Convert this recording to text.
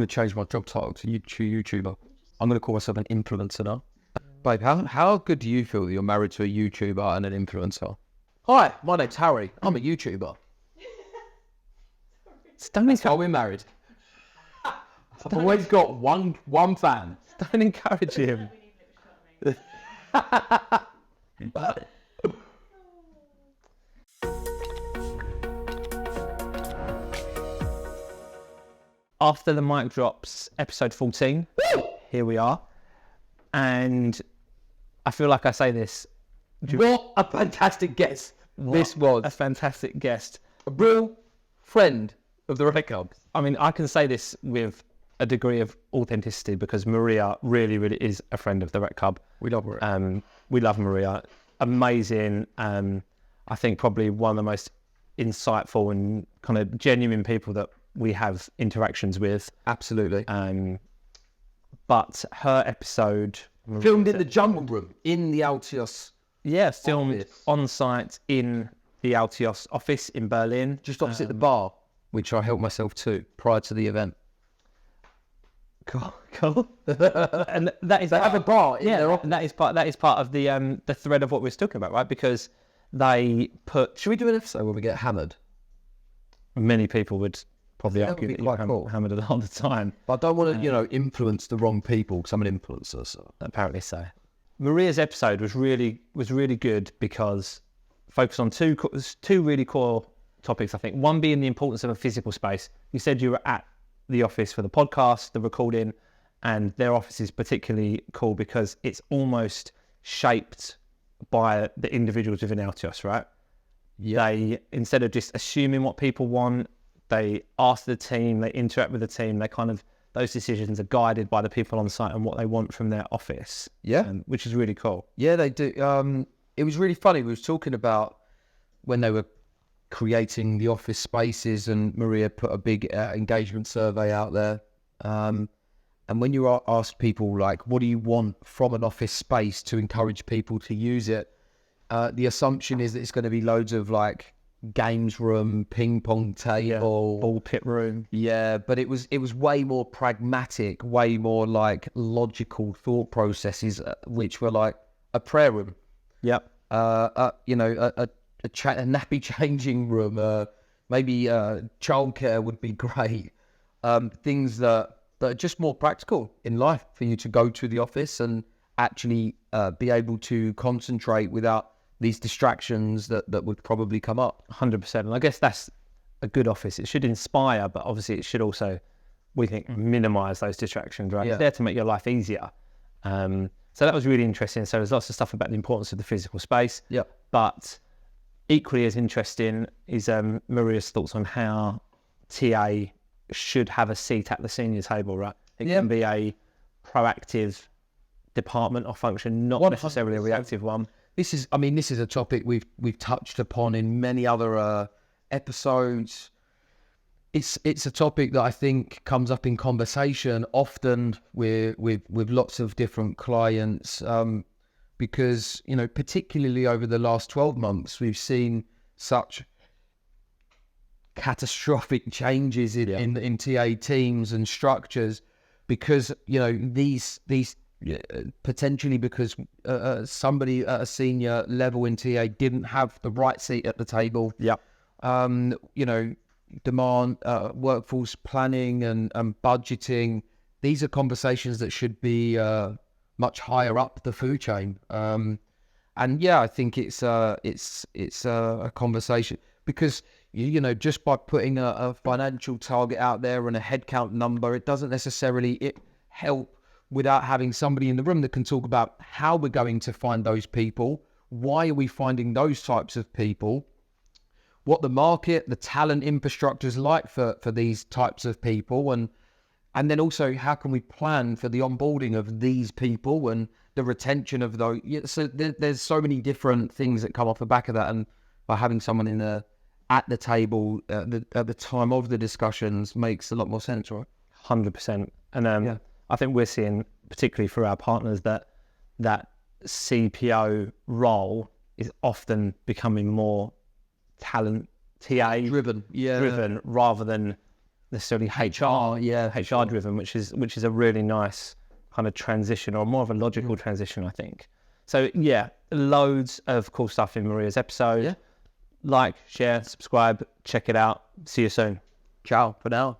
going to change my job title to YouTuber. I'm going to call myself an influencer now. Babe, how good do you feel that you're married to a YouTuber and an influencer? Hi, my name's Harry. I'm a YouTuber. Oh, we're married. I've always got one fan. Don't encourage him. After the mic drops, episode 14, here we are. And I feel like I say this. What a fantastic guest this was. A fantastic guest. A real friend of the Red Club. I mean, I can say this with a degree of authenticity because Maria really, really is a friend of the Rec Club. We love Maria. We love Maria. Amazing. I think probably one of the most insightful and kind of genuine people that we have interactions with. Absolutely. But her episode... Filmed in the jungle room, in the Alteos. Yeah, filmed office. On site in the Alteos office in Berlin. Just opposite the bar, which I helped myself to prior to the event. Cool. And that is they have a bar in their office. And that is part of the thread of what we're talking about, right? Because they put... Should we do an episode where we get hammered? Many people would probably That argue would that be you're quite cool. hammered a lot of the time. But I don't want to, influence the wrong people because I'm an influencer. So. Apparently so. Maria's episode was really good because focused on two really core topics, I think. One being the importance of a physical space. You said you were at the office for the podcast, the recording, and their office is particularly cool because it's almost shaped by the individuals within Alteos, right? Yeah. They, instead of just assuming what people want, they ask the team, they interact with the team, those decisions are guided by the people on site and what they want from their office. Yeah. Which is really cool. Yeah, they do. It was really funny. We was talking about when they were creating the office spaces and Maria put a big engagement survey out there. And when you ask people, like, what do you want from an office space to encourage people to use it? The assumption is that it's going to be loads of, like, games room, ping pong table, ball pit room. Yeah, but it was way more pragmatic, way more like logical thought processes, which were like a prayer room. Yep. A nappy changing room. Maybe childcare would be great. Things that are just more practical in life for you to go to the office and actually be able to concentrate without these distractions that would probably come up. 100%. And I guess that's a good office. It should inspire, but obviously it should also, we think, minimise those distractions, right? Yeah. It's there to make your life easier. So that was really interesting. So there's lots of stuff about the importance of the physical space. Yeah. But equally as interesting is Maria's thoughts on how TA should have a seat at the senior table, right? It can be a proactive department or function, not 100%. necessarily a reactive one. This is a topic we've touched upon in many other episodes. It's a topic that I think comes up in conversation often with lots of different clients, because particularly over the last 12 months we've seen such catastrophic changes in TA teams and structures because these potentially because somebody at a senior level in TA didn't have the right seat at the table. Yeah. Demand, workforce planning and budgeting. These are conversations that should be much higher up the food chain. I think it's a conversation because just by putting a financial target out there and a headcount number, it doesn't necessarily help without having somebody in the room that can talk about how we're going to find those people, why are we finding those types of people, what the market, the talent infrastructure is like for these types of people, and then also how can we plan for the onboarding of these people and the retention of those. So there's so many different things that come off the back of that, and by having someone at the table at the time of the discussions makes a lot more sense, right? 100%. And I think we're seeing, particularly for our partners, that CPO role is often becoming more talent TA driven, rather than necessarily HR, yeah, HR driven, which is a really nice kind of transition, or more of a logical transition, I think. So yeah, loads of cool stuff in Maria's episode. Yeah. Like, share, subscribe, check it out. See you soon. Ciao for now.